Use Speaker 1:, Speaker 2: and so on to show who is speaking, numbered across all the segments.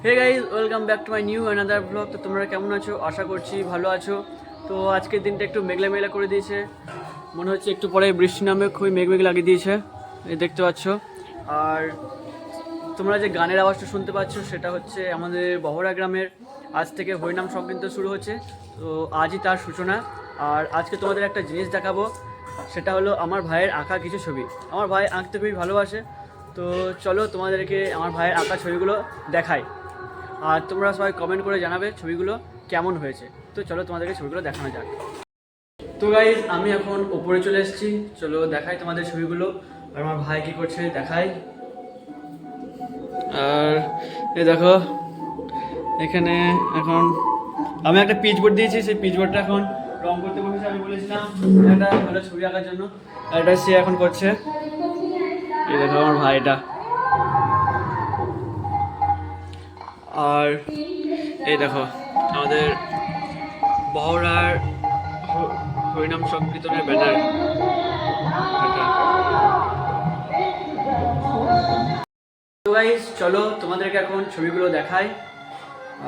Speaker 1: Hey guys, welcome back to my new another blog. তো তোমরা কেমন আছো? আশা করছি ভালো আছো। তো আজকের দিনটা একটু মেঘলা মেঘলা করে দিয়েছে, মনে হচ্ছে একটু পরে বৃষ্টি নামে, খুবই মেঘ লাগিয়ে দিয়েছে, এই দেখতে পাচ্ছ। আর তোমরা যে গানের আওয়াজটা শুনতে পাচ্ছ সেটা হচ্ছে আমাদের বহরা গ্রামের আজ থেকে হরিনাম সংকীর্তন শুরু হচ্ছে। তো আজই তার সূচনা। আর আজকে তোমাদের একটা জিনিস দেখাবো, সেটা হলো আমার ভাইয়ের আঁকা কিছু ছবি। আমার ভাই আঁকতে খুবই ভালোবাসে, তো চলো তোমাদেরকে আমার ভাইয়ের আঁকা ছবিগুলো দেখাই। আর তোমরা সবাই কমেন্ট করে জানাবে ছবিগুলো কেমন হয়েছে। তো চলো তোমাদেরকে ছবিগুলো দেখানো যাক। তো গাইজ, আমি এখন ওপরে চলে এসেছি, চলো দেখাই তোমাদের ছবিগুলো। আর আমার ভাই কী করছে দেখাই। আর এই দেখো, এখানে এখন আমি একটা পিচ বোর্ড দিয়েছি, সেই পিচ বোর্ডটা এখন রং করতে বসেছে। আমি বলেছিলাম একটা ভালো ছবি আঁকার জন্য, আর এটা সে এখন করছে। এই দেখো আমার ভাইটা। আর এই দেখো আমাদের বহরার হরিনাম সংকীর্তনের ব্যানার। তো গাইস, চলো তোমাদেরকে এখন ছবিগুলো দেখাই।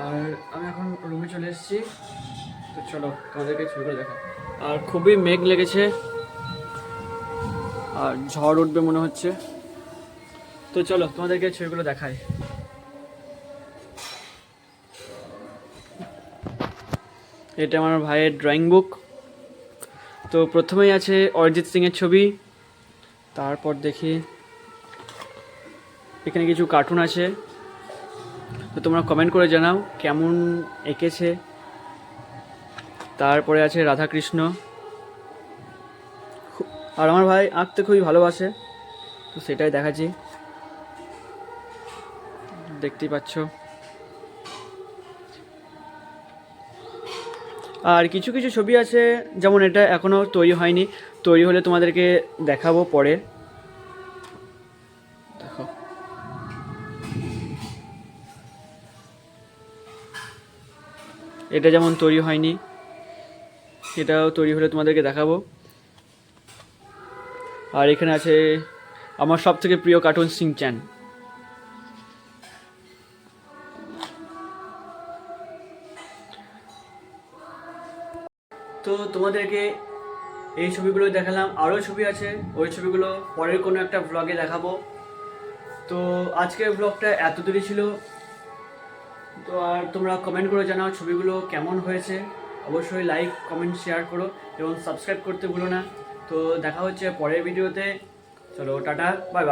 Speaker 1: আর আমি এখন রুমে চলে এসেছি, তো চলো তোমাদেরকে ছবিগুলো দেখাই। আর খুবই মেঘ লেগেছে, আর ঝড় উঠবে মনে হচ্ছে। তো চলো তোমাদেরকে ছবিগুলো দেখাই। এটা আমার ভাইয়ের ড্রয়িং বুক। তো প্রথমেই আছে অরিজিৎ সিংয়ের ছবি, তারপর দেখি এখানে কিছু কার্টুন আছে। তো তোমরা কমেন্ট করে জানাও কেমন এঁকেছে। তারপরে আছে রাধাকৃষ্ণ। আর আমার ভাই আঁকতে খুবই ভালোবাসে, তো সেটাই দেখাচ্ছি, দেখতেই পাচ্ছ। আর কিছু কিছু ছবি আছে, যেমন এটা এখনও তৈরি হয়নি, তৈরি হলে তোমাদেরকে দেখাবো পরে। দেখো, এটা যেমন তৈরি হয়নি, এটাও তৈরি হলে তোমাদেরকে দেখাবো। আর এখানে আছে আমার সব থেকে প্রিয় কার্টুন সিনচ্যান। তো তোমাদেরকে এই ছবিগুলো দেখালাম, আরও ছবি আছে, ওই ছবিগুলো পরের কোনো একটা ব্লগে দেখাবো। তো আজকের ব্লগটা এত দূরই ছিল। তো আর তোমরা কমেন্ট করে জানাও ছবিগুলো কেমন হয়েছে। অবশ্যই লাইক, কমেন্ট, শেয়ার করো এবং সাবস্ক্রাইব করতে ভুলো না। তো দেখা হচ্ছে পরের ভিডিওতে। চলো টাটা, বাই বাই।